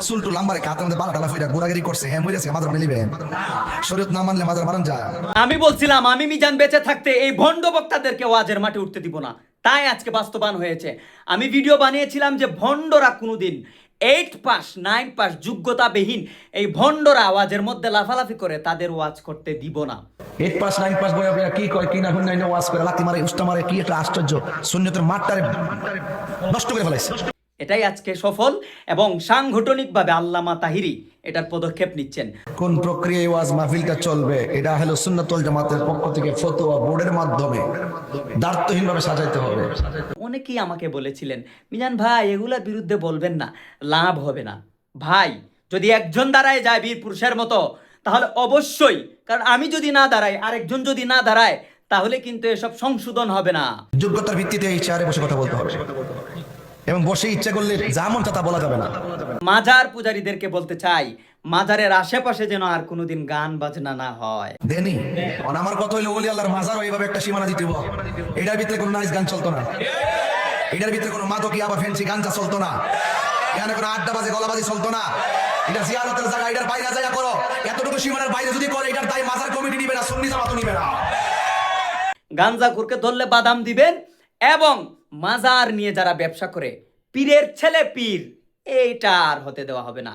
সুলটু লাম্বারে কাতের মধ্যে বালাটালা ফইরা গোরাগিরি করছে হ্যাঁ মইরাছে মাজার নিবেন শরীয়ত না মানলে মাজার মারান যায়। আমি বলছিলাম আমি মিজান বেঁচে থাকতে এই ভণ্ড বক্তাদেরকে ওয়াজের মাঠে উঠতে দিব না, তাই আজকে বাস্তবায়ন হয়েছে। আমি ভিডিও বানিয়েছিলাম যে ভণ্ডরা কোনোদিন 8 পাস 9 পাস যোগ্যতাবিহীন এই ভণ্ডরা আওয়াজের মধ্যে লাফালাফি করে তাদের ওয়াজ করতে দিব না। 8 পাস 9 পাস বই আপনারা কি কয় কি না হুন নাইনে ওয়াজ করে লাতি মারে উস্তা মারে কি একটা আশ্চর্য সুন্নতের মাঠটারে নষ্ট করে ফেলাইছে। এটাই আজকে সফল এবং সাংগঠনিকভাবে আল্লামা তাহিরি এটার পদক্ষেপ নিচ্ছেন। কোন প্রক্রিয়ায় ওয়াজ মাহফিলটা চলবে এটা হলো সুন্নাতুল জামাতের পক্ষ থেকে ফতোয়া বোর্ডের মাধ্যমে দায়িত্বহীনভাবে সাজাইতে হবে। অনেকেই আমাকে বলেছিলেন মিজান ভাই এগুলোর বিরুদ্ধে বলবেন না, লাভ হবে না। ভাই যদি একজন দাঁড়ায় যায় বীর পুরুষের মতো তাহলে অবশ্যই, কারণ আমি যদি না দাঁড়াই আরেকজন যদি না দাঁড়ায় তাহলে কিন্তু এসব সংশোধন হবে না। যোগ্যতার ভিত্তিতে এই চেয়ারে বসে কথা বলতে হবে এবং বসে ইচ্ছা করলে যা মন তা বলা যাবে না। মাজার পূজারীদেরকে বলতে চাই মাজারের আশেপাশে যেন আর কোনোদিন গান বাজনা না হয়। দেনি আমার কথা হইলো ওলি আল্লাহর মাজার এইভাবে একটা সীমানা দিতে হবে। এটার ভিতরে কোনো নাইস গান চলতো না, এটার ভিতরে কোনো মাদকি আবার ফ্যান্সি গান চলতো না, এখানে কোনো আড্ডা বাজে গলাবাজি চলতো না। এটা জিয়ারতের জায়গা, এটার বাইরে যায় করো। এতটুকু সীমানার বাইরে যদি করে এটার দায় মাজার কমিটি নিবে না, সুন্নি জামাতও নিবে না। গাঞ্জাখুরকে ধরলে বাদাম দিবেন এবং মাজার নিয়ে যারা ব্যবসা করে পীরের ছেলে পীর এইটা আর হতে দেওয়া হবে না।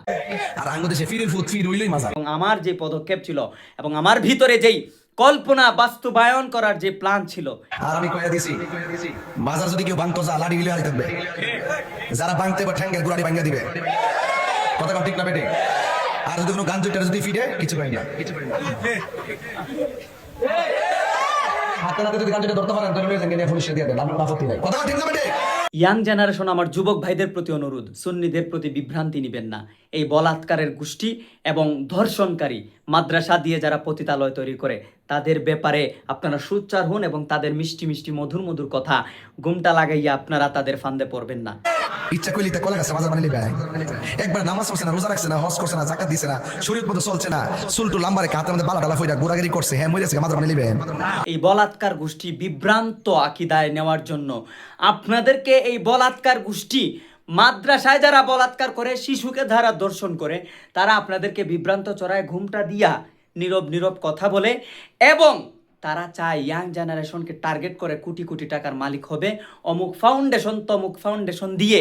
আর আঙ্গুদেশে ফিরের ফুট ফির হইলই মাজার। এবং আমার যে পদক্ষেপ ছিল এবং আমার ভিতরে যেই কল্পনা বাস্তবায়ন করার যে প্ল্যান ছিল, আর আমি কইয়া দিছি মাজার যদি কেউ ভাঙতো যা লাড়ি গিলে হারি থাকবে, যারা ভাঙতে বা ঠ্যাঙ্গের গুড়ানি ভাঙিয়ে দিবে। কথা ঠিক না বেটে? আর যদি কোনো গান জুটার যদি ফিরে কিছু পাই না, হাতে নাতে যদি গান জুটে ধরতে পারেন তাহলে নিয়ে পুলিশে দিয়ে দেন, আমরা আপত্তি নাই। কথা ঠিক না বেটে? ইয়াং জেনারেশন আমার যুবক ভাইদের প্রতি অনুরোধ, সুন্নিদের প্রতি বিভ্রান্তি নিবেন না। এই বলাৎকারের গোষ্ঠী এবং ধর্ষণকারী মাদ্রাসা দিয়ে যারা পতিতালয় তৈরি করে তাদের ব্যাপারে আপনারা সোচ্চার হন এবং তাদের মিষ্টি মিষ্টি মধুর মধুর কথা গুমটা লাগাইয়া আপনারা তাদের ফান্দে পড়বেন না। ইচ্ছা করলে তা কলা গাছে মাজার বানিয়ে নেবে। একবার নামাজ পড়ছে না, রোজা রাখছে না, হজ করছে না, যাকাত দিছে না, শরীয়ত মতো চলছে না, সুলটু লাম্বারে কাতের মধ্যে বালাটালা ফইরা গোরাগিরি করছে হ্যাঁ মইরাছে মাজার বানিয়ে নেবে। এই বলাৎকার গোষ্ঠী বিভ্রান্ত আকীদায় নেওয়ার জন্য আপনাদেরকে এই বলাৎকার গোষ্ঠী মাদ্রাসায় যারা বলাৎকার করে শিশুকে ধারা দর্শন করে তারা আপনাদেরকে বিভ্রান্ত চড়ায় ঘুমটা দিয়া নীরব নীরব কথা বলে এবং তারা চায় ইয়াং জেনারেশনকে টার্গেট করে কোটি কোটি টাকার মালিক হবে। অমুক ফাউন্ডেশন তমুক ফাউন্ডেশন দিয়ে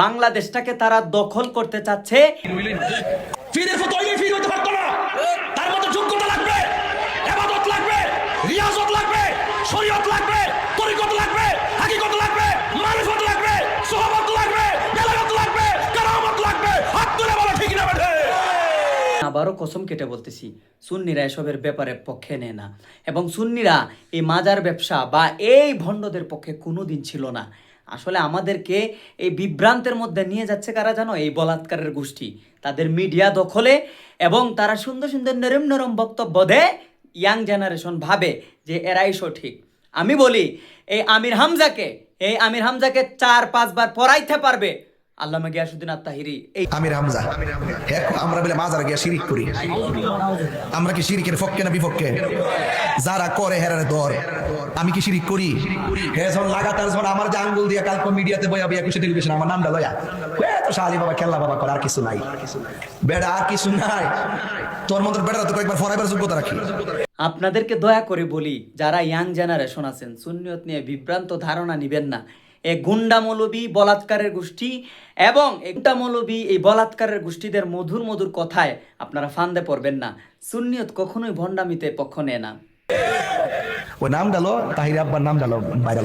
বাংলাদেশটাকে তারা দখল করতে চাচ্ছে। ফিরে ফুট হইলে ফির হইতে পারতো না। তার মধ্যে যোগ্যতা লাগবে, ইবাদত লাগবে, রিয়াজত লাগবে, শরীয়ত লাগবে, তরিকত লাগবে, হাকিকত লাগবে, মারিফত লাগবে, সোহবত লাগবে, বেলাগত লাগবে, কারামত লাগবে। হাত তুলে বলো ঠিক না বেঠে? আবারও কসম কেটে বলতেছি সুন্নিরা এসবের ব্যাপারে পক্ষে নেয় না এবং সুন্নিরা এই মাজার ব্যবসা বা এই ভণ্ডদের পক্ষে কোনোদিন ছিল না। আসলে আমাদেরকে এই বিভ্রান্তের মধ্যে নিয়ে যাচ্ছে কারা জানো? এই বলাৎকারের গোষ্ঠী। তাদের মিডিয়া দখলে এবং তারা সুন্দর সুন্দর নরম নরম বক্তব্য দেয়। ইয়াং জেনারেশন ভাবে যে এরাই সঠিক। আমি বলি এই আমির হামজাকে 4-5 বার পড়াইতে পারবে আল্লামা গিয়াসউদ্দিন আত-তাহিরি। এই আমির হামজা আমরা বলে মাজার গিয়া শিরিক করি। আমরা কি শিরিকের পক্ষে না বিপক্ষে? যারা করে হেরারে দর। আমি কি শিরিক করি? হ্যাঁ যখন লাগাতার যখন আমার যে আঙ্গুল দিয়ে কালকে মিডিয়াতে বইয়া বিয়া কিছু টেলিভিশন আমার নামটা লয়া তো শালি বাবা খেলা বাবা করে আর কিছু নাই বেড়া, আর কিছু নাই। তোর মতো বেড়া তো কয়েকবার ফরাইবার যোগ্যতা রাখি। আপনাদেরকে দয়া করে বলি যারা ইয়াং জেনারেশন আছেন সুন্নিয়ত নিয়ে বিভ্রান্ত ধারণা নিবেন না। এই গুন্ডা মৌলবী বলাৎকারের গোষ্ঠী এবং একটা মৌলবী এই বলাৎকারের গোষ্ঠীদের মধুর মধুর কথায় আপনারা ফান্দে পড়বেন না। সুন্নিয়ত কখনোই ভণ্ডামিতে পক্ষ নেয় না। ওই নাম ডালো তাহির আব্বার নাম ডালো বাইরে